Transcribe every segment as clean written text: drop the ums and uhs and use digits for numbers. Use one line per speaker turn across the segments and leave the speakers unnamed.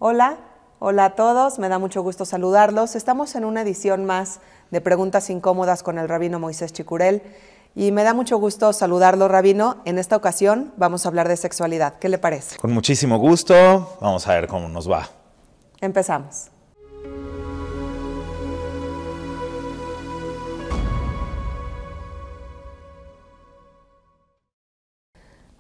Hola, hola a todos, me da mucho gusto saludarlos. Estamos en una edición más de Preguntas Incómodas con el Rabino Moisés Chicurel y me da mucho gusto saludarlo, Rabino. En esta ocasión vamos a hablar de sexualidad. ¿Qué le parece?
Con muchísimo gusto, vamos a ver cómo nos va.
Empezamos.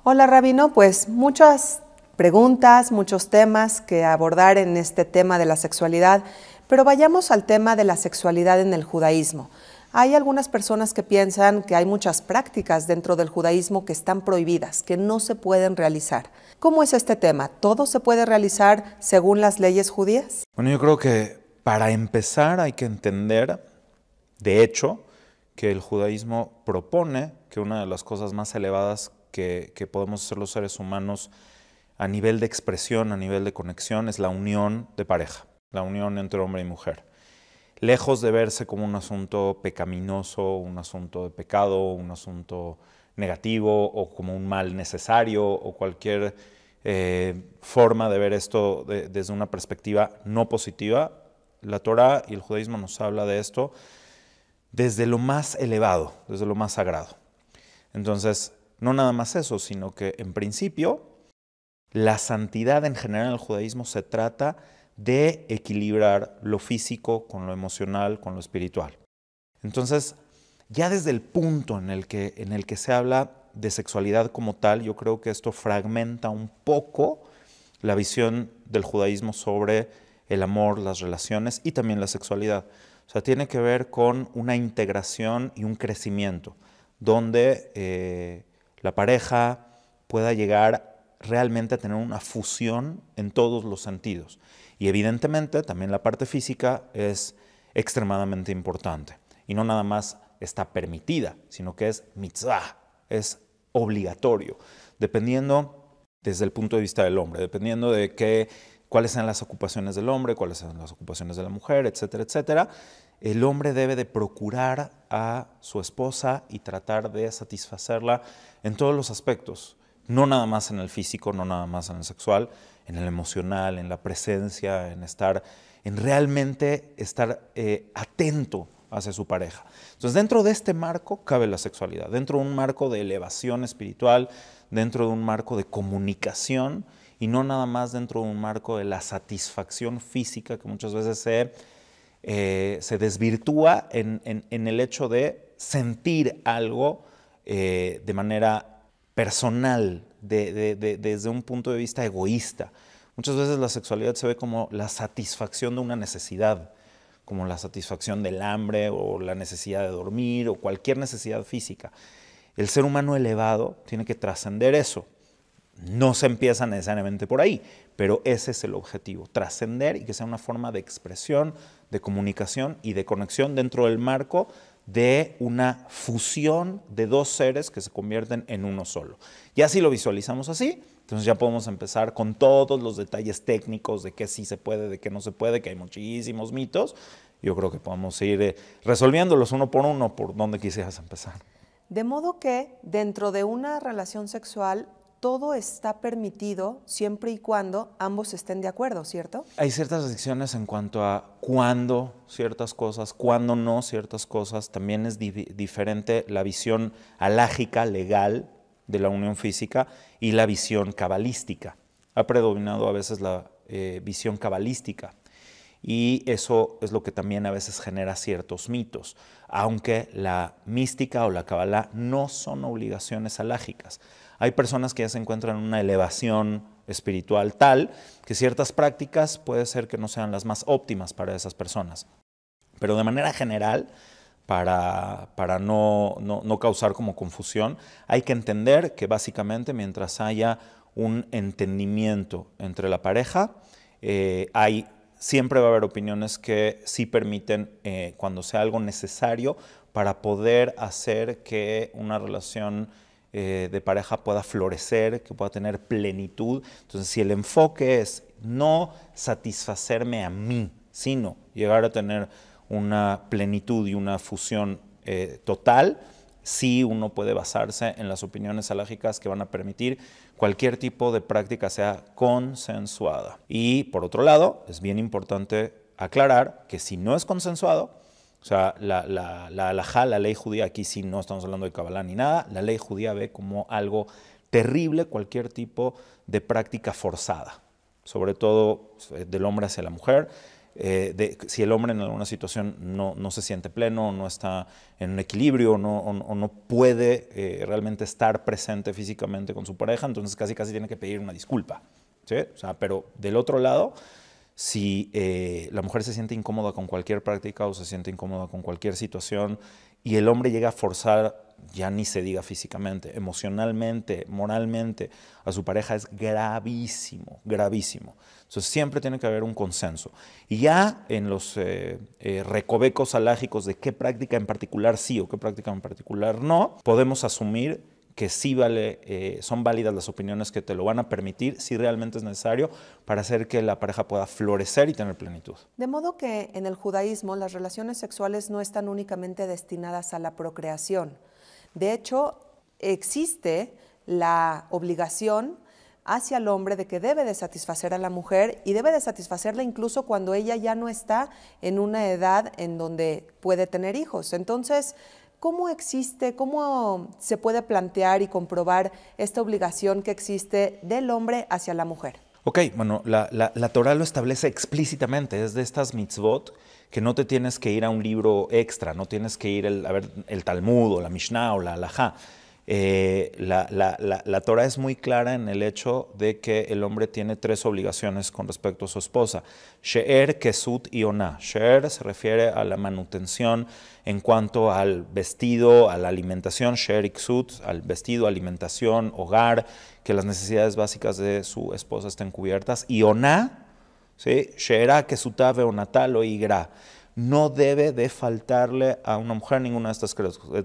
Hola, Rabino, pues muchas preguntas, muchos temas que abordar en este tema de la sexualidad, pero vayamos al tema de la sexualidad en el judaísmo. Hay algunas personas que piensan que hay muchas prácticas dentro del judaísmo que están prohibidas, que no se pueden realizar. ¿Cómo es este tema? ¿Todo se puede realizar según las leyes judías?
Bueno, yo creo que para empezar hay que entender, de hecho, que el judaísmo propone que una de las cosas más elevadas que podemos hacer los seres humanos a nivel de expresión, a nivel de conexión, es la unión de pareja, la unión entre hombre y mujer. Lejos de verse como un asunto pecaminoso, un asunto de pecado, un asunto negativo o como un mal necesario o cualquier forma de ver esto desde una perspectiva no positiva, la Torá y el judaísmo nos habla de esto desde lo más elevado, desde lo más sagrado. Entonces, no nada más eso, sino que en principio la santidad en general en el judaísmo se trata de equilibrar lo físico con lo emocional, con lo espiritual. Entonces, ya desde el punto en el que se habla de sexualidad como tal, yo creo que esto fragmenta un poco la visión del judaísmo sobre el amor, las relaciones y también la sexualidad. O sea, tiene que ver con una integración y un crecimiento, donde la pareja pueda llegar realmente a tener una fusión en todos los sentidos. Y evidentemente también la parte física es extremadamente importante. Y no nada más está permitida, sino que es mitzvah, es obligatorio, dependiendo desde el punto de vista del hombre, dependiendo de cuáles sean las ocupaciones del hombre, cuáles sean las ocupaciones de la mujer, etcétera, etcétera. El hombre debe de procurar a su esposa y tratar de satisfacerla en todos los aspectos, no nada más en el físico, no nada más en el sexual, en el emocional, en la presencia, en realmente estar atento hacia su pareja. Entonces, dentro de este marco cabe la sexualidad, dentro de un marco de elevación espiritual, dentro de un marco de comunicación y no nada más dentro de un marco de la satisfacción física que muchas veces se desvirtúa en el hecho de sentir algo de manera personal, desde un punto de vista egoísta. Muchas veces la sexualidad se ve como la satisfacción de una necesidad, como la satisfacción del hambre o la necesidad de dormir o cualquier necesidad física. El ser humano elevado tiene que trascender eso. No se empieza necesariamente por ahí, pero ese es el objetivo, trascender y que sea una forma de expresión, de comunicación y de conexión dentro del marco de una fusión de dos seres que se convierten en uno solo. Ya si lo visualizamos así, entonces ya podemos empezar con todos los detalles técnicos de qué sí se puede, de qué no se puede, que hay muchísimos mitos. Yo creo que podemos ir resolviéndolos uno por donde quisieras empezar.
De modo que dentro de una relación sexual todo está permitido siempre y cuando ambos estén de acuerdo, ¿cierto?
Hay ciertas restricciones en cuanto a cuándo ciertas cosas, cuándo no ciertas cosas. También es diferente la visión halágica, legal, de la unión física y la visión cabalística. Ha predominado a veces la visión cabalística y eso es lo que también a veces genera ciertos mitos, aunque la mística o la cabalá no son obligaciones halágicas. Hay personas que ya se encuentran en una elevación espiritual tal que ciertas prácticas puede ser que no sean las más óptimas para esas personas. Pero de manera general, para no causar como confusión, hay que entender que básicamente mientras haya un entendimiento entre la pareja, siempre va a haber opiniones que sí permiten, cuando sea algo necesario, para poder hacer que una relación de pareja pueda florecer, que pueda tener plenitud. Entonces, si el enfoque es no satisfacerme a mí, sino llegar a tener una plenitud y una fusión total, sí uno puede basarse en las opiniones halajicas que van a permitir cualquier tipo de práctica sea consensuada. Y por otro lado, es bien importante aclarar que si no es consensuado, o sea, la halajá, la ley judía, aquí sí no estamos hablando de Kabbalah ni nada, la ley judía ve como algo terrible cualquier tipo de práctica forzada, sobre todo del hombre hacia la mujer. Si el hombre en alguna situación no se siente pleno, no está en un equilibrio o no puede realmente estar presente físicamente con su pareja, entonces casi tiene que pedir una disculpa, ¿sí? O sea, pero del otro lado, si la mujer se siente incómoda con cualquier práctica o se siente incómoda con cualquier situación y el hombre llega a forzar, ya ni se diga físicamente, emocionalmente, moralmente, a su pareja, es gravísimo, gravísimo. Entonces siempre tiene que haber un consenso. Y ya en los recovecos halágicos de qué práctica en particular sí o qué práctica en particular no, podemos asumir que sí son válidas las opiniones que te lo van a permitir si realmente es necesario para hacer que la pareja pueda florecer y tener plenitud.
De modo que en el judaísmo las relaciones sexuales no están únicamente destinadas a la procreación. De hecho, existe la obligación hacia el hombre de que debe de satisfacer a la mujer y debe de satisfacerla incluso cuando ella ya no está en una edad en donde puede tener hijos. Entonces, ¿cómo se puede plantear y comprobar esta obligación que existe del hombre hacia la mujer?
Ok, bueno, la Torah lo establece explícitamente, es de estas mitzvot que no te tienes que ir a un libro extra, no tienes que ir a ver el Talmud o la Mishnah o la Halajá. La Torah es muy clara en el hecho de que el hombre tiene 3 obligaciones con respecto a su esposa: She'er, Kesut y Oná. She'er se refiere a la manutención en cuanto al vestido, a la alimentación. She'er y Kesut, al vestido, alimentación, hogar, que las necesidades básicas de su esposa estén cubiertas. Y Oná, ¿sí? She'erá, Kesutá, Veonatá, lo Igrá. No debe de faltarle a una mujer ninguna de estas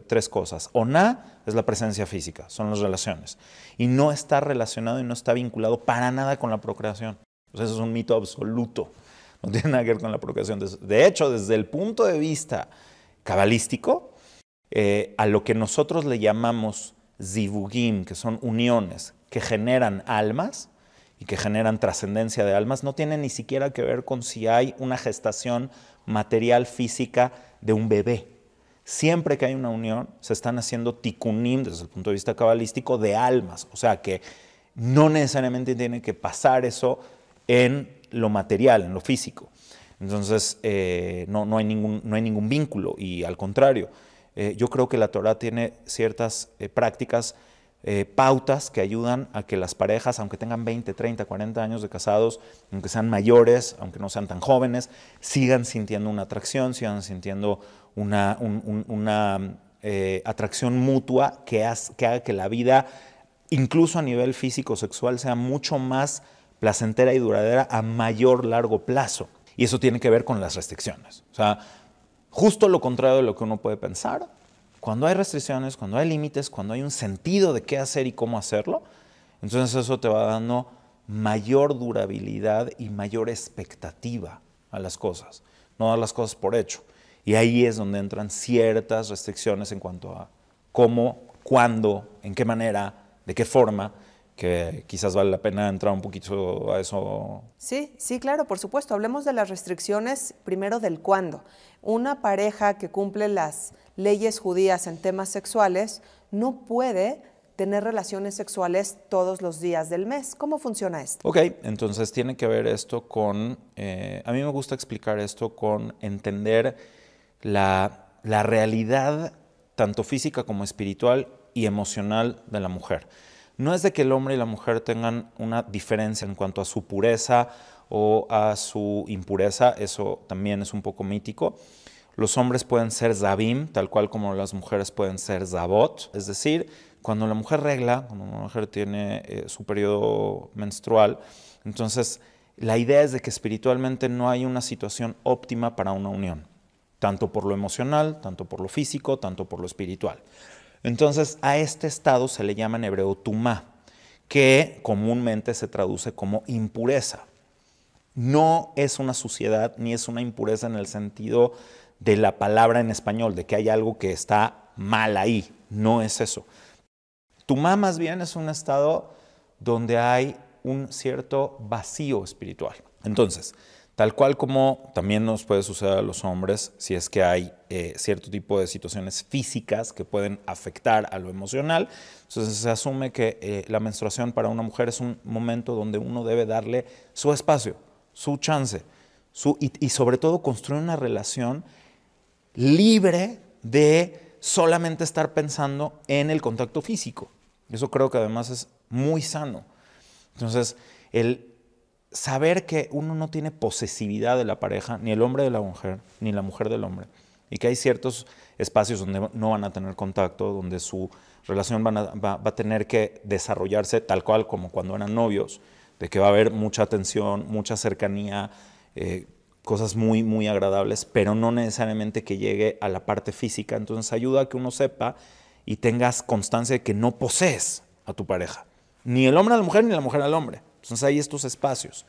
3 cosas. Oná es la presencia física, son las relaciones. Y no está relacionado y no está vinculado para nada con la procreación. O sea, eso es un mito absoluto. No tiene nada que ver con la procreación. De hecho, desde el punto de vista cabalístico, a lo que nosotros le llamamos zivugim, que son uniones que generan almas y que generan trascendencia de almas, no tiene ni siquiera que ver con si hay una gestación material física de un bebé. Siempre que hay una unión, se están haciendo tikkunim, desde el punto de vista cabalístico, de almas. O sea que no necesariamente tiene que pasar eso en lo material, en lo físico. Entonces, no hay ningún vínculo y al contrario, yo creo que la Torah tiene ciertas prácticas, pautas que ayudan a que las parejas, aunque tengan 20, 30, 40 años de casados, aunque sean mayores, aunque no sean tan jóvenes, sigan sintiendo una atracción, sigan sintiendo una atracción mutua que haga que la vida, incluso a nivel físico-sexual, sea mucho más placentera y duradera a largo plazo. Y eso tiene que ver con las restricciones. O sea, justo lo contrario de lo que uno puede pensar. Cuando hay restricciones, cuando hay límites, cuando hay un sentido de qué hacer y cómo hacerlo, entonces eso te va dando mayor durabilidad y mayor expectativa a las cosas, no dar las cosas por hecho. Y ahí es donde entran ciertas restricciones en cuanto a cómo, cuándo, en qué manera, de qué forma, que quizás vale la pena entrar un poquito a eso.
Sí, claro, por supuesto. Hablemos de las restricciones primero del cuándo. Una pareja que cumple las leyes judías en temas sexuales no puede tener relaciones sexuales todos los días del mes. ¿Cómo funciona esto?
Ok, entonces tiene que ver esto con, a mí me gusta explicar esto con entender la realidad tanto física como espiritual y emocional de la mujer. No es de que el hombre y la mujer tengan una diferencia en cuanto a su pureza o a su impureza, eso también es un poco mítico. Los hombres pueden ser zabim, tal cual como las mujeres pueden ser zabot, es decir, cuando la mujer regla, cuando una mujer tiene su periodo menstrual, entonces la idea es de que espiritualmente no hay una situación óptima para una unión, tanto por lo emocional, tanto por lo físico, tanto por lo espiritual. Entonces, a este estado se le llama en hebreo tumá, que comúnmente se traduce como impureza. No es una suciedad ni es una impureza en el sentido de la palabra en español, de que hay algo que está mal ahí. no es eso. Tumá más bien es un estado donde hay un cierto vacío espiritual. Entonces, tal cual como también nos puede suceder a los hombres, si es que hay cierto tipo de situaciones físicas que pueden afectar a lo emocional, entonces se asume que la menstruación para una mujer es un momento donde uno debe darle su espacio, su chance, y sobre todo construir una relación libre de solamente estar pensando en el contacto físico. Eso creo que además es muy sano. Entonces, el saber que uno no tiene posesividad de la pareja, ni el hombre de la mujer, ni la mujer del hombre, y que hay ciertos espacios donde no van a tener contacto, donde su relación va a tener que desarrollarse tal cual como cuando eran novios, de que va a haber mucha atención, mucha cercanía, cosas muy, muy agradables, pero no necesariamente que llegue a la parte física. Entonces ayuda a que uno sepa y tengas constancia de que no posees a tu pareja. Ni el hombre a la mujer, ni la mujer al hombre. Entonces hay estos espacios.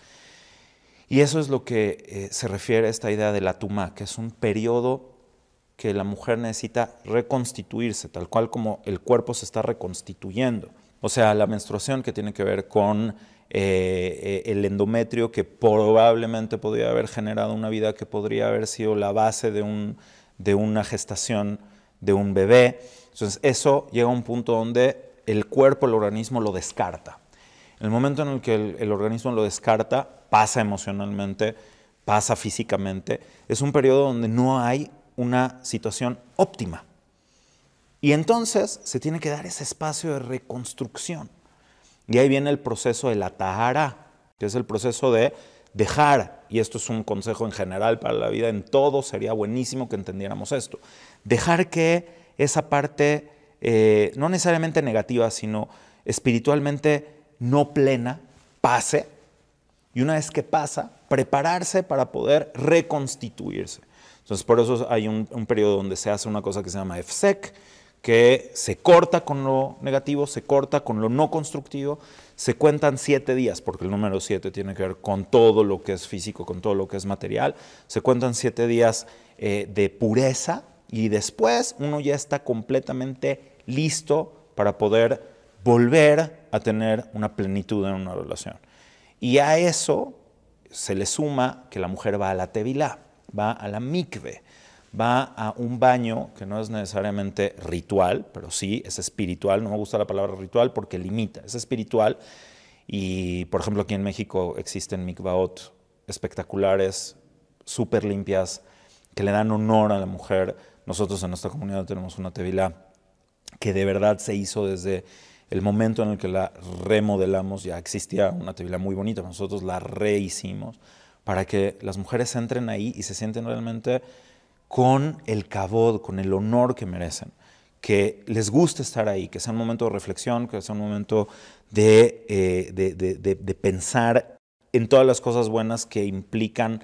Y eso es lo que se refiere a esta idea de la tumá, que es un periodo que la mujer necesita reconstituirse, tal cual como el cuerpo se está reconstituyendo. O sea, la menstruación que tiene que ver con el endometrio que probablemente podría haber generado una vida que podría haber sido la base de una gestación de un bebé. Entonces eso llega a un punto donde el cuerpo, el organismo lo descarta. En el momento en el que el organismo lo descarta, pasa emocionalmente, pasa físicamente, es un periodo donde no hay una situación óptima. Y entonces se tiene que dar ese espacio de reconstrucción. Y ahí viene el proceso de la tahara, que es el proceso de dejar, y esto es un consejo en general para la vida, en todo sería buenísimo que entendiéramos esto, dejar que esa parte, no necesariamente negativa, sino espiritualmente no plena, pase, y una vez que pasa, prepararse para poder reconstituirse. Entonces, por eso hay un periodo donde se hace una cosa que se llama EFSEC, que se corta con lo negativo, se corta con lo no constructivo, se cuentan 7 días, porque el número 7 tiene que ver con todo lo que es físico, con todo lo que es material, se cuentan 7 días de pureza y después uno ya está completamente listo para poder volver a tener una plenitud en una relación. Y a eso se le suma que la mujer va a la tevilá, va a la mikve, va a un baño que no es necesariamente ritual, pero sí es espiritual. No me gusta la palabra ritual porque limita, es espiritual. Y, por ejemplo, aquí en México existen mikvaot espectaculares, súper limpias, que le dan honor a la mujer. Nosotros en nuestra comunidad tenemos una tevilá que de verdad se hizo desde el momento en el que la remodelamos. Ya existía una tevilá muy bonita, nosotros la rehicimos para que las mujeres entren ahí y se sienten realmente con el kavod, con el honor que merecen, que les guste estar ahí, que sea un momento de reflexión, que sea un momento de pensar en todas las cosas buenas que implican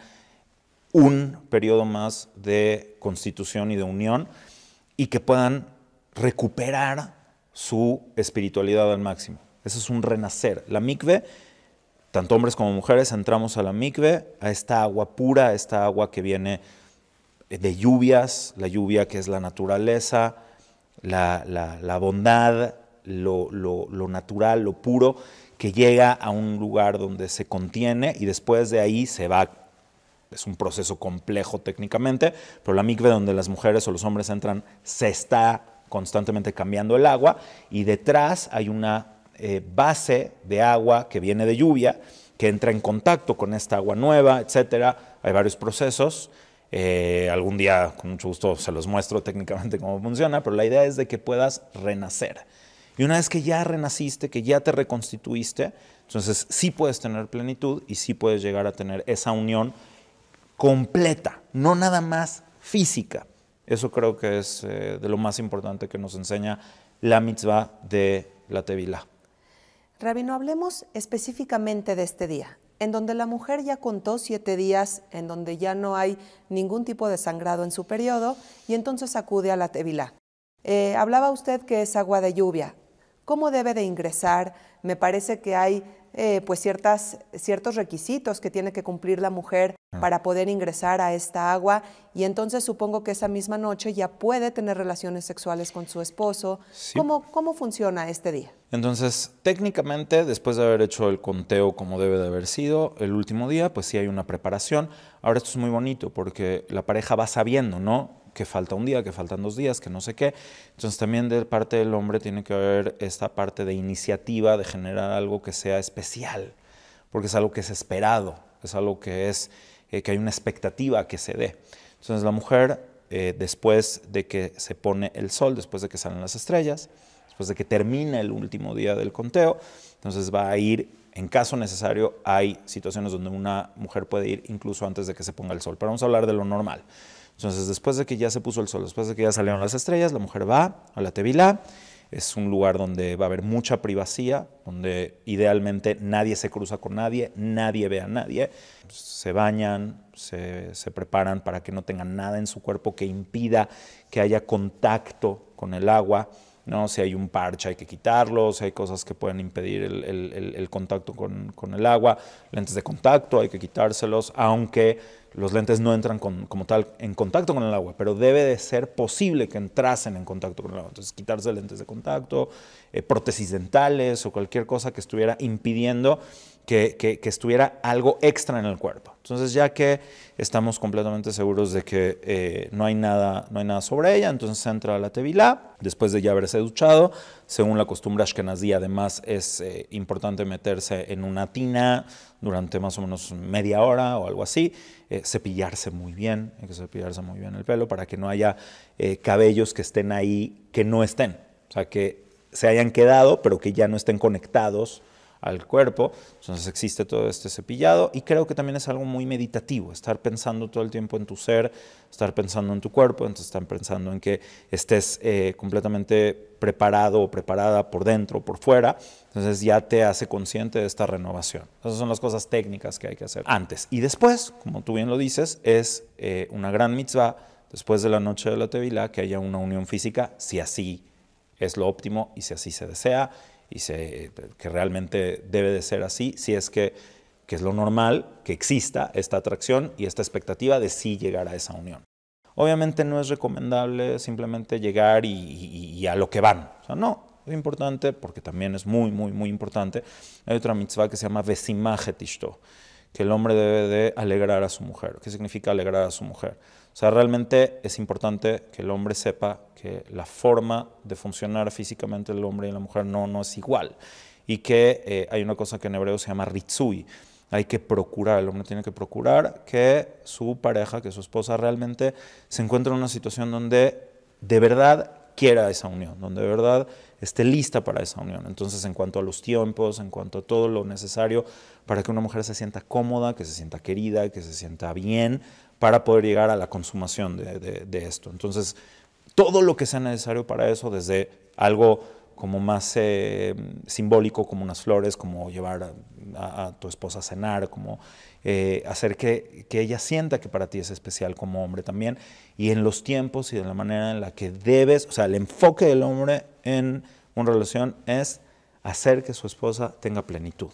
un periodo más de constitución y de unión y que puedan recuperar su espiritualidad al máximo. Eso es un renacer. La mikve, tanto hombres como mujeres, entramos a la mikve, a esta agua pura, a esta agua que viene de lluvias, la lluvia que es la naturaleza, la bondad, lo natural, lo puro, que llega a un lugar donde se contiene y después de ahí se va. Es un proceso complejo técnicamente, pero la mikve donde las mujeres o los hombres entran, se está constantemente cambiando el agua y detrás hay una base de agua que viene de lluvia, que entra en contacto con esta agua nueva, etcétera. Hay varios procesos. Algún día con mucho gusto se los muestro técnicamente cómo funciona, pero la idea es de que puedas renacer. Y una vez que ya renaciste, que ya te reconstituiste, entonces sí puedes tener plenitud y sí puedes llegar a tener esa unión completa, no nada más física. Eso creo que es de lo más importante que nos enseña la mitzvah de la tevilá.
Rabino, hablemos específicamente de este día, en donde la mujer ya contó 7 días, en donde ya no hay ningún tipo de sangrado en su periodo, y entonces acude a la tevilá. Hablaba usted que es agua de lluvia. ¿Cómo debe de ingresar? Me parece que hay pues ciertos requisitos que tiene que cumplir la mujer para poder ingresar a esta agua, y entonces supongo que esa misma noche ya puede tener relaciones sexuales con su esposo.
Sí.
¿Cómo funciona este día?
Entonces, técnicamente, después de haber hecho el conteo como debe de haber sido, el último día, pues sí hay una preparación. Ahora esto es muy bonito porque la pareja va sabiendo, ¿no?, que falta un día, que faltan 2 días, que no sé qué. Entonces también de parte del hombre tiene que haber esta parte de iniciativa, de generar algo que sea especial, porque es algo que es esperado, es algo que hay una expectativa que se dé. Entonces la mujer, después de que se pone el sol, después de que salen las estrellas, después de que termina el último día del conteo, entonces va a ir, en caso necesario, hay situaciones donde una mujer puede ir incluso antes de que se ponga el sol, pero vamos a hablar de lo normal. Entonces, después de que ya se puso el sol, después de que ya salieron las estrellas, la mujer va a la tevilá. Es un lugar donde va a haber mucha privacidad, donde idealmente nadie se cruza con nadie, nadie ve a nadie. Se bañan, se preparan para que no tengan nada en su cuerpo que impida que haya contacto con el agua, ¿no? Si hay un parche hay que quitarlo, si hay cosas que pueden impedir el contacto con el agua, lentes de contacto hay que quitárselos, aunque los lentes no entran como tal en contacto con el agua, pero debe de ser posible que entrasen en contacto con el agua. Entonces, quitarse lentes de contacto, prótesis dentales o cualquier cosa que estuviera impidiendo que estuviera algo extra en el cuerpo. Entonces, ya que estamos completamente seguros de que no hay nada sobre ella, entonces entra a la tevilá, después de ya haberse duchado. Según la costumbre ashkenazí, además es importante meterse en una tina durante más o menos media hora o algo así, cepillarse muy bien, hay que cepillarse muy bien el pelo para que no haya cabellos que estén ahí, que no estén, o sea, que se hayan quedado, pero que ya no estén conectados al cuerpo. Entonces existe todo este cepillado, y creo que también es algo muy meditativo, estar pensando todo el tiempo en tu ser, estar pensando en tu cuerpo, entonces estar pensando en que estés completamente preparado o preparada por dentro o por fuera. Entonces ya te hace consciente de esta renovación. Esas son las cosas técnicas que hay que hacer antes. Y después, como tú bien lo dices, es una gran mitzvah, después de la noche de la tevilá, que haya una unión física, si así es lo óptimo y si así se desea, y que realmente debe de ser así, si es que es lo normal, que exista esta atracción y esta expectativa de sí llegar a esa unión. Obviamente no es recomendable simplemente llegar y a lo que van. O sea, no, es importante, porque también es muy, muy, muy importante. Hay otra mitzvah que se llama Vesimajet Ishto, que el hombre debe de alegrar a su mujer. ¿Qué significa alegrar a su mujer? O sea, realmente es importante que el hombre sepa que la forma de funcionar físicamente el hombre y la mujer no es igual. Y que hay una cosa que en hebreo se llama ritzui. Hay que procurar, el hombre tiene que procurar que su pareja, que su esposa realmente se encuentre en una situación donde de verdad quiera esa unión, donde de verdad esté lista para esa unión. Entonces, en cuanto a los tiempos, en cuanto a todo lo necesario para que una mujer se sienta cómoda, que se sienta querida, que se sienta bien, para poder llegar a la consumación de esto. Entonces, todo lo que sea necesario para eso, desde algo como más simbólico, como unas flores, como llevar a tu esposa a cenar, como hacer que ella sienta que para ti es especial como hombre también, y en los tiempos y de la manera en la que debes, o sea, el enfoque del hombre en una relación es hacer que su esposa tenga plenitud,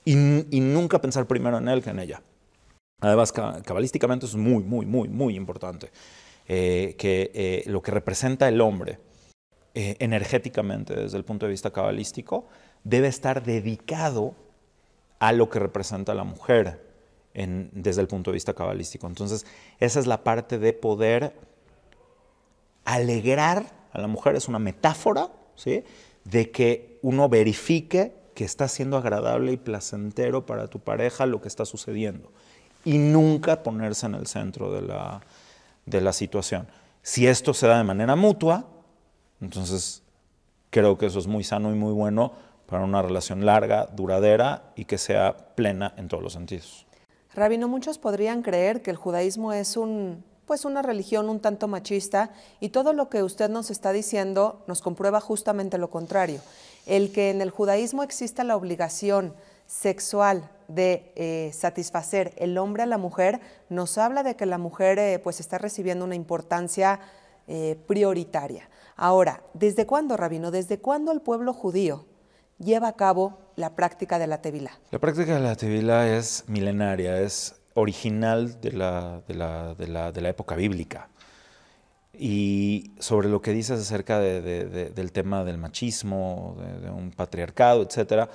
y nunca pensar primero en él que en ella. Además, cabalísticamente es muy, muy, muy, muy importante que lo que representa el hombre energéticamente desde el punto de vista cabalístico debe estar dedicado a lo que representa la mujer desde el punto de vista cabalístico. Entonces, esa es la parte de poder alegrar a la mujer, es una metáfora, ¿sí?, de que uno verifique que está siendo agradable y placentero para tu pareja lo que está sucediendo, y nunca ponerse en el centro de la situación. Si esto se da de manera mutua, entonces creo que eso es muy sano y muy bueno para una relación larga, duradera y que sea plena en todos los sentidos.
Rabino, muchos podrían creer que el judaísmo es una religión un tanto machista, y todo lo que usted nos está diciendo nos comprueba justamente lo contrario. El que en el judaísmo exista la obligación sexual de satisfacer el hombre a la mujer nos habla de que la mujer pues está recibiendo una importancia prioritaria. Ahora, ¿desde cuándo, Rabino? ¿Desde cuándo el pueblo judío lleva a cabo la práctica de la tevilá?
La práctica de la tevilá es milenaria, es original de la época bíblica. Y sobre lo que dices acerca del tema del machismo, de un patriarcado, etc.,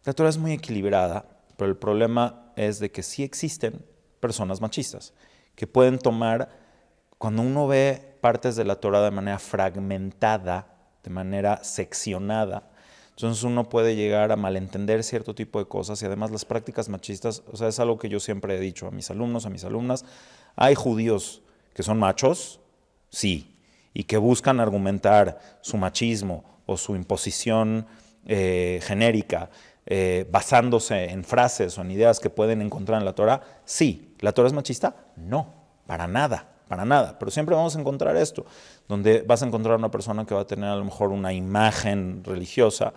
la Torah es muy equilibrada, pero el problema es de que sí existen personas machistas que pueden tomar, cuando uno ve partes de la Torah de manera fragmentada, de manera seccionada, entonces uno puede llegar a malentender cierto tipo de cosas. Y además las prácticas machistas, o sea, es algo que yo siempre he dicho a mis alumnos, a mis alumnas. Hay judíos que son machos, sí, y que buscan argumentar su machismo o su imposición genérica basándose en frases o en ideas que pueden encontrar en la Torah. Sí. ¿La Torah es machista? No, para nada. Para nada, pero siempre vamos a encontrar esto, donde vas a encontrar una persona que va a tener a lo mejor una imagen religiosa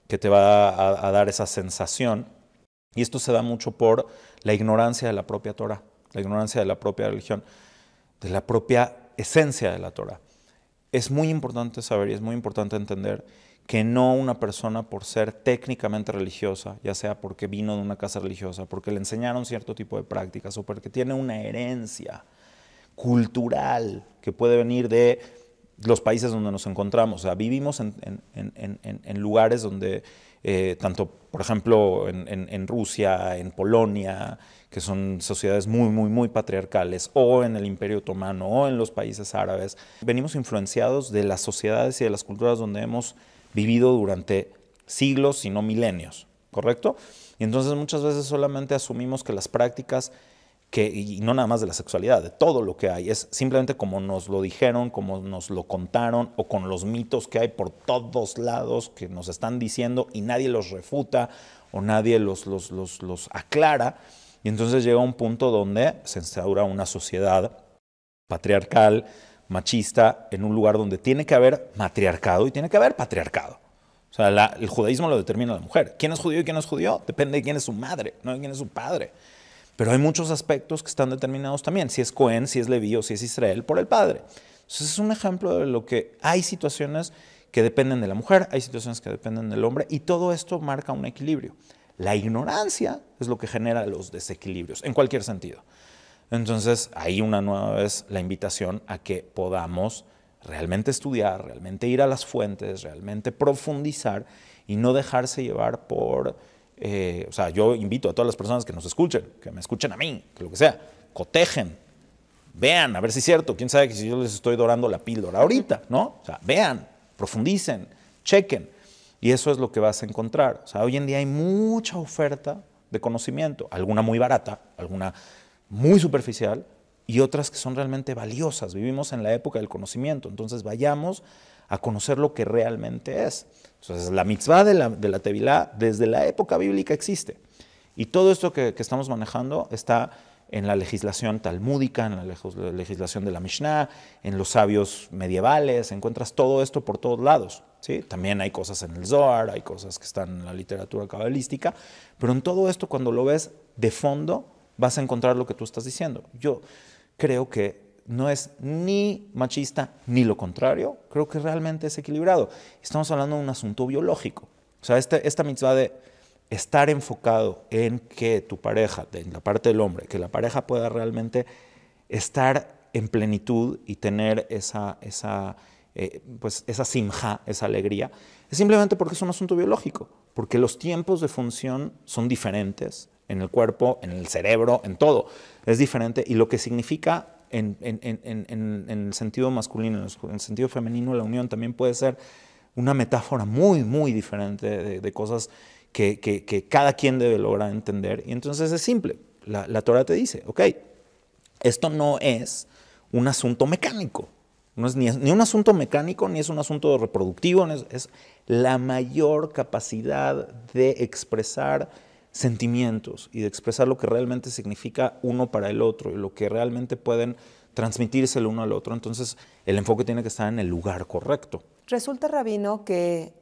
que te va a dar esa sensación, y esto se da mucho por la ignorancia de la propia Torah, la ignorancia de la propia religión, de la propia esencia de la Torah. Es muy importante saber y es muy importante entender que no una persona por ser técnicamente religiosa, ya sea porque vino de una casa religiosa, porque le enseñaron cierto tipo de prácticas o porque tiene una herencia cultural que puede venir de los países donde nos encontramos. O sea, vivimos en lugares donde, tanto, por ejemplo, en Rusia, en Polonia, que son sociedades muy patriarcales, o en el Imperio Otomano, o en los países árabes, venimos influenciados de las sociedades y de las culturas donde hemos vivido durante siglos, si no milenios, ¿correcto? Y entonces muchas veces solamente asumimos que las prácticas y no nada más de la sexualidad, de todo lo que hay, es simplemente como nos lo dijeron, como nos lo contaron, o con los mitos que hay por todos lados que nos están diciendo y nadie los refuta o nadie los aclara. Y entonces llega un punto donde se instaura una sociedad patriarcal, machista, en un lugar donde tiene que haber matriarcado y tiene que haber patriarcado. O sea, el judaísmo lo determina la mujer. ¿Quién es judío y quién no es judío? Depende de quién es su madre, no de quién es su padre. Pero hay muchos aspectos que están determinados también, si es Cohen, si es Leví o si es Israel, por el padre. Entonces es un ejemplo de lo que hay situaciones que dependen de la mujer, hay situaciones que dependen del hombre, y todo esto marca un equilibrio. La ignorancia es lo que genera los desequilibrios, en cualquier sentido. Entonces, ahí una nueva vez la invitación a que podamos realmente estudiar, realmente ir a las fuentes, realmente profundizar y no dejarse llevar por... o sea, yo invito a todas las personas que nos escuchen, que me escuchen a mí, que lo que sea, cotejen, vean, a ver si es cierto, quién sabe si yo les estoy dorando la píldora ahorita, ¿no? O sea, vean, profundicen, chequen, y eso es lo que vas a encontrar. O sea, hoy en día hay mucha oferta de conocimiento, alguna muy barata, alguna muy superficial, y otras que son realmente valiosas. Vivimos en la época del conocimiento, entonces vayamos a conocer lo que realmente es. Entonces, la mitzvah de la tevilá desde la época bíblica existe. Y todo esto que estamos manejando está en la legislación talmúdica, en la legislación de la Mishnah, en los sabios medievales, encuentras todo esto por todos lados, ¿sí? También hay cosas en el Zohar, hay cosas que están en la literatura cabalística, pero en todo esto, cuando lo ves de fondo, vas a encontrar lo que tú estás diciendo. Yo creo que no es ni machista ni lo contrario, creo que realmente es equilibrado. Estamos hablando de un asunto biológico. O sea, esta mitzvah de estar enfocado en que tu pareja, en la parte del hombre, que la pareja pueda realmente estar en plenitud y tener esa simja, esa alegría, es simplemente porque es un asunto biológico, porque los tiempos de función son diferentes en el cuerpo, en el cerebro, en todo. Es diferente, y lo que significa en el sentido masculino, en el sentido femenino, la unión también puede ser una metáfora muy diferente de cosas que cada quien debe lograr entender. Y entonces es simple. La Torah te dice, ok, esto no es un asunto mecánico. No es ni un asunto mecánico, ni es un asunto reproductivo. Es la mayor capacidad de expresar sentimientos y de expresar lo que realmente significa uno para el otro y lo que realmente pueden transmitirse el uno al otro. Entonces, el enfoque tiene que estar en el lugar correcto.
Resulta, Rabino, que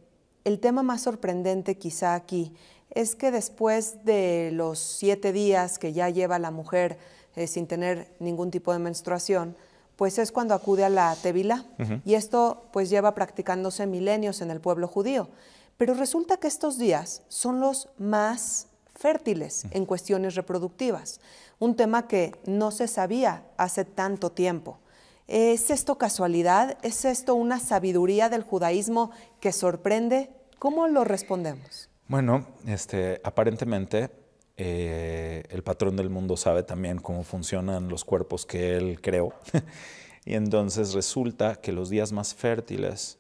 el tema más sorprendente quizá aquí es que después de los 7 días que ya lleva la mujer sin tener ningún tipo de menstruación, pues es cuando acude a la tevilá. Y esto pues lleva practicándose milenios en el pueblo judío. Pero resulta que estos días son los más fértiles en cuestiones reproductivas, un tema que no se sabía hace tanto tiempo. ¿Es esto casualidad? ¿Es esto una sabiduría del judaísmo que sorprende? ¿Cómo lo respondemos?
Bueno, aparentemente el patrón del mundo sabe también cómo funcionan los cuerpos que él creó. Y entonces resulta que los días más fértiles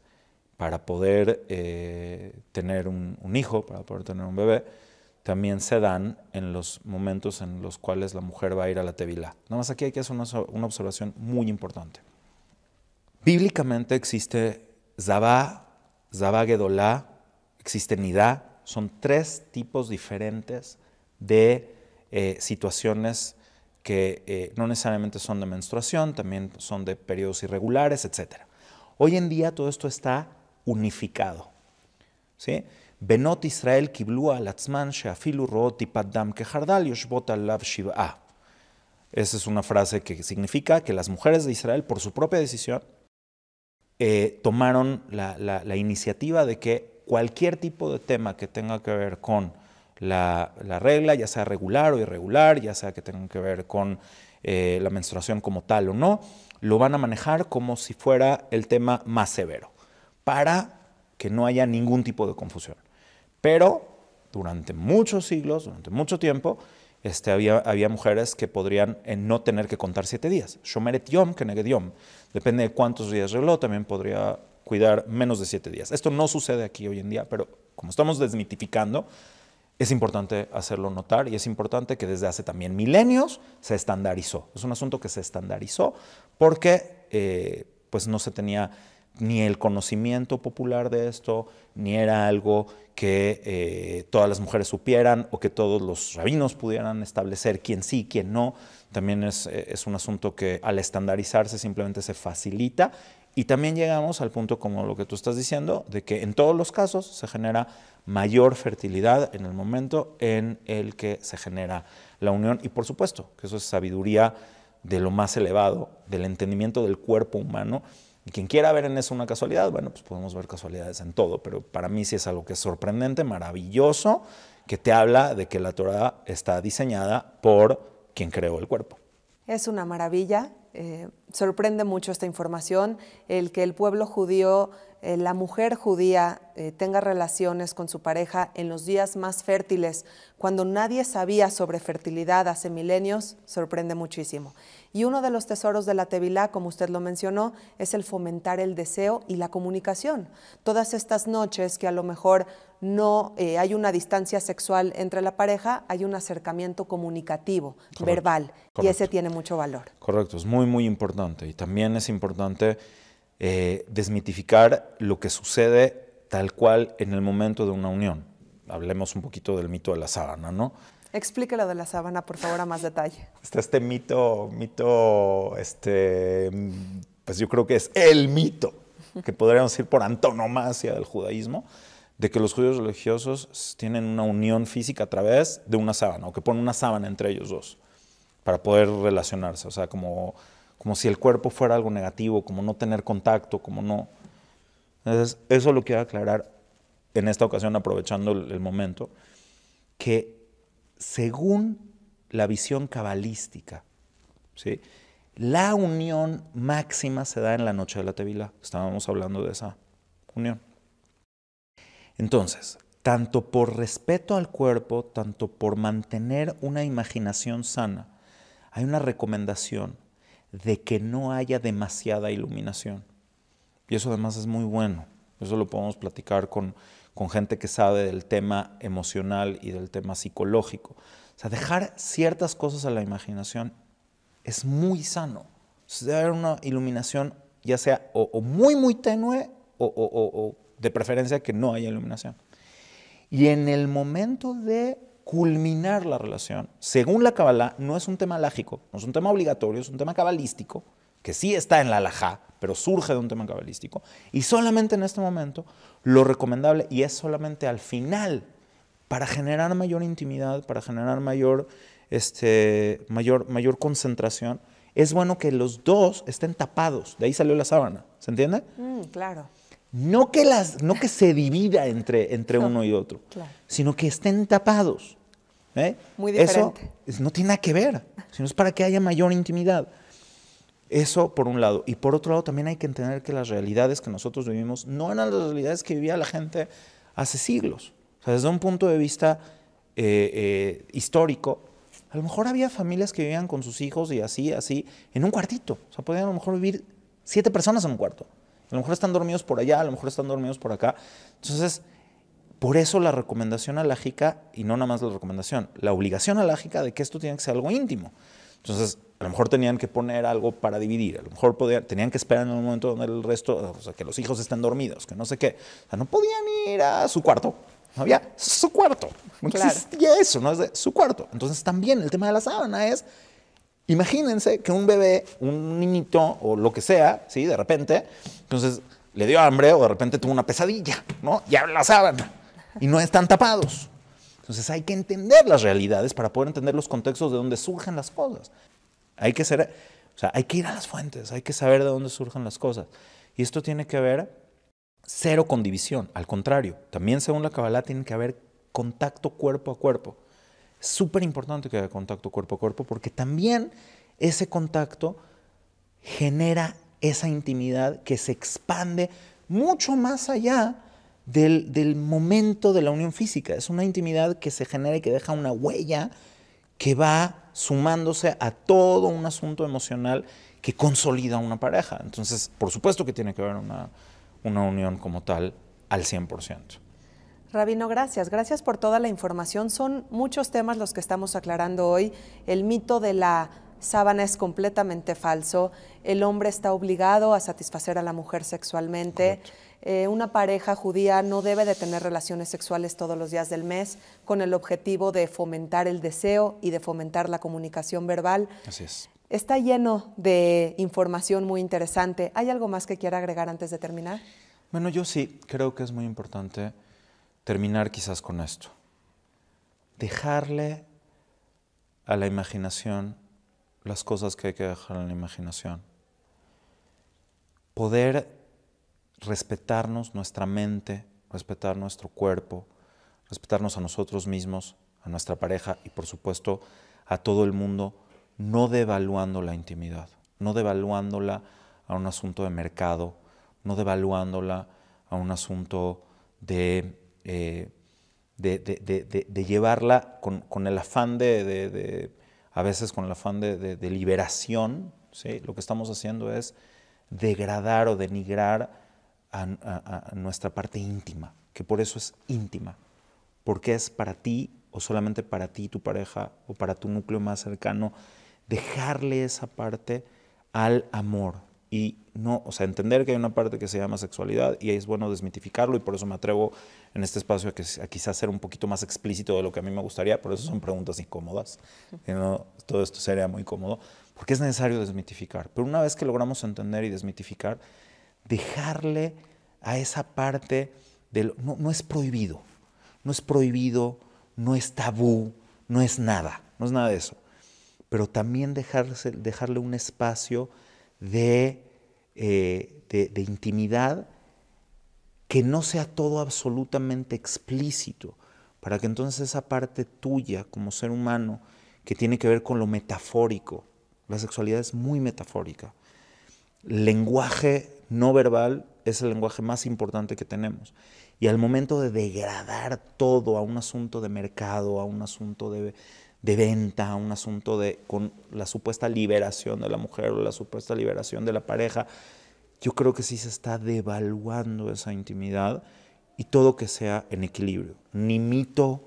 para poder tener un hijo, para poder tener un bebé, también se dan en los momentos en los cuales la mujer va a ir a la tevilá. Nada más aquí hay que hacer una observación muy importante. Bíblicamente existe Zabá, Zabá Gedolá, existe Nidá. Son 3 tipos diferentes de situaciones que no necesariamente son de menstruación, también son de periodos irregulares, etc. Hoy en día todo esto está unificado, ¿sí? Benot Israel kiblu al atzman sheafilu root tipat dam kehardal yoshbot alav shiv'a. Esa es una frase que significa que las mujeres de Israel, por su propia decisión, tomaron la iniciativa de que cualquier tipo de tema que tenga que ver con la regla, ya sea regular o irregular, ya sea que tenga que ver con la menstruación como tal o no, lo van a manejar como si fuera el tema más severo, para que no haya ningún tipo de confusión. Pero durante muchos siglos, durante mucho tiempo, había mujeres que podrían no tener que contar 7 días. Shomeret yom keneged yom. Depende de cuántos días regló, también podría cuidar menos de 7 días. Esto no sucede aquí hoy en día, pero como estamos desmitificando, es importante hacerlo notar y es importante que desde hace también milenios se estandarizó. Es un asunto que se estandarizó porque pues no se tenía ni el conocimiento popular de esto, ni era algo que todas las mujeres supieran o que todos los rabinos pudieran establecer quién sí, quién no. También es un asunto que al estandarizarse simplemente se facilita. Y también llegamos al punto, como lo que tú estás diciendo, de que en todos los casos se genera mayor fertilidad en el momento en el que se genera la unión. Y por supuesto que eso es sabiduría de lo más elevado, del entendimiento del cuerpo humano. Y quien quiera ver en eso una casualidad, bueno, pues podemos ver casualidades en todo, pero para mí sí es algo que es sorprendente, maravilloso, que te habla de que la Torah está diseñada por quien creó el cuerpo.
Es una maravilla, sorprende mucho esta información, el que el pueblo judío, la mujer judía tenga relaciones con su pareja en los días más fértiles, cuando nadie sabía sobre fertilidad hace milenios, sorprende muchísimo. Y uno de los tesoros de la Tevilá, como usted lo mencionó, es el fomentar el deseo y la comunicación. Todas estas noches que a lo mejor no hay una distancia sexual entre la pareja, hay un acercamiento comunicativo, correcto, verbal, correcto, y ese tiene mucho valor.
Correcto, es muy, muy importante. Y también es importante desmitificar lo que sucede tal cual en el momento de una unión. Hablemos un poquito del mito de la sábana, ¿no?
Explíquelo de la sábana, por favor, a más detalle.
Está este mito, pues yo creo que es el mito, que podríamos decir por antonomasia del judaísmo, de que los judíos religiosos tienen una unión física a través de una sábana, o que ponen una sábana entre ellos dos, para poder relacionarse. O sea, como si el cuerpo fuera algo negativo, como no tener contacto, como no. Entonces, eso lo quiero aclarar en esta ocasión, aprovechando el momento, que según la visión cabalística, ¿sí?, la unión máxima se da en la noche de la Tevilá. Estábamos hablando de esa unión. Entonces, tanto por respeto al cuerpo, tanto por mantener una imaginación sana, hay una recomendación de que no haya demasiada iluminación. Y eso además es muy bueno. Eso lo podemos platicar con gente que sabe del tema emocional y del tema psicológico. O sea, dejar ciertas cosas a la imaginación es muy sano. O sea, debe haber una iluminación, ya sea o muy, muy tenue o de preferencia que no haya iluminación. Y en el momento de culminar la relación, según la Kabbalah, no es un tema lágico, no es un tema obligatorio, es un tema cabalístico, que sí está en la halajá, pero surge de un tema cabalístico. Y solamente en este momento, lo recomendable, y es solamente al final, para generar mayor intimidad, para generar mayor concentración, es bueno que los dos estén tapados. De ahí salió la sábana, ¿se entiende?
Claro.
No que se divida entre uno y otro,
claro,
sino que estén tapados.
Muy diferente.
Eso no tiene nada que ver, sino es para que haya mayor intimidad. Eso por un lado. Y por otro lado también hay que entender que las realidades que nosotros vivimos no eran las realidades que vivía la gente hace siglos. O sea, desde un punto de vista histórico, a lo mejor había familias que vivían con sus hijos y así, en un cuartito. O sea, podían a lo mejor vivir 7 personas en un cuarto. A lo mejor están dormidos por allá, a lo mejor están dormidos por acá. Entonces, por eso la recomendación alágica, y no nada más la recomendación, la obligación alágica de que esto tiene que ser algo íntimo. Entonces, a lo mejor tenían que poner algo para dividir, a lo mejor tenían que esperar en un momento donde el resto, o sea, que los hijos estén dormidos, que no sé qué. O sea, no podían ir a su cuarto. No había su cuarto. No existía eso, no es de su cuarto. Entonces, también el tema de la sábana es, imagínense que un bebé, un niñito o lo que sea, ¿sí? De repente, entonces le dio hambre o de repente tuvo una pesadilla, ¿no? Y abre la sábana y no están tapados. Entonces hay que entender las realidades para poder entender los contextos de donde surgen las cosas. Hay que ir a las fuentes, hay que saber de dónde surgen las cosas. Y esto tiene que ver cero con división, al contrario, también según la Kabbalah tiene que haber contacto cuerpo a cuerpo. Es súper importante que haya contacto cuerpo a cuerpo porque también ese contacto genera esa intimidad que se expande mucho más allá del momento de la unión física. Es una intimidad que se genera y que deja una huella que va sumándose a todo un asunto emocional que consolida una pareja. Entonces, por supuesto que tiene que haber una unión como tal al 100%.
Rabino, gracias. Gracias por toda la información. Son muchos temas los que estamos aclarando hoy. El mito de la sábana es completamente falso. El hombre está obligado a satisfacer a la mujer sexualmente. Una pareja judía no debe de tener relaciones sexuales todos los días del mes con el objetivo de fomentar el deseo y de fomentar la comunicación verbal.
Así es.
Está lleno de información muy interesante. ¿Hay algo más que quiera agregar antes de terminar?
Bueno, yo sí creo que es muy importante terminar quizás con esto. Dejarle a la imaginación las cosas que hay que dejar en la imaginación. Poder respetarnos nuestra mente, respetar nuestro cuerpo, respetarnos a nosotros mismos, a nuestra pareja y por supuesto a todo el mundo, no devaluando la intimidad, no devaluándola a un asunto de mercado, no devaluándola a un asunto de llevarla con el afán a veces con el afán de liberación, ¿sí? Lo que estamos haciendo es degradar o denigrar a nuestra parte íntima, que por eso es íntima, porque es para ti o solamente para ti, tu pareja, o para tu núcleo más cercano, dejarle esa parte al amor. Y no, o sea, entender que hay una parte que se llama sexualidad y es bueno desmitificarlo y por eso me atrevo en este espacio a quizás ser un poquito más explícito de lo que a mí me gustaría, por eso son preguntas incómodas, no, todo esto sería muy cómodo, porque es necesario desmitificar. Pero una vez que logramos entender y desmitificar, dejarle a esa parte, no es prohibido, no es prohibido, no es tabú, no es nada de eso, pero también dejarle un espacio de intimidad que no sea todo absolutamente explícito, para que entonces esa parte tuya como ser humano que tiene que ver con lo metafórico, la sexualidad es muy metafórica, el lenguaje no verbal es el lenguaje más importante que tenemos, y al momento de degradar todo a un asunto de mercado, a un asunto de venta, a un asunto con la supuesta liberación de la mujer o la supuesta liberación de la pareja, yo creo que sí se está devaluando esa intimidad y todo que sea en equilibrio. Ni mito,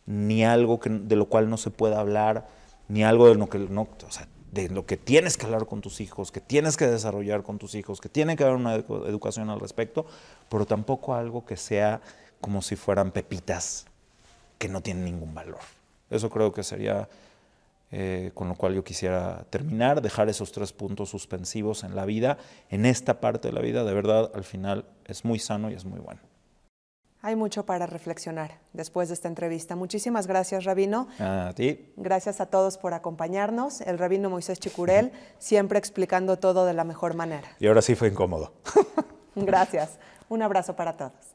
ni algo de lo cual no se pueda hablar, ni algo de lo que no, o sea, de lo que tienes que hablar con tus hijos, que tienes que desarrollar con tus hijos, que tiene que haber una educación al respecto, pero tampoco algo que sea como si fueran pepitas que no tienen ningún valor. Eso creo que sería con lo cual yo quisiera terminar, dejar esos 3 puntos suspensivos en la vida, en esta parte de la vida, de verdad, al final es muy sano y es muy bueno.
Hay mucho para reflexionar después de esta entrevista. Muchísimas gracias, Rabino.
A ti.
Gracias a todos por acompañarnos. El Rabino Moisés Chicurel, siempre explicando todo de la mejor manera.
Y ahora sí fue incómodo.
Gracias. Un abrazo para todos.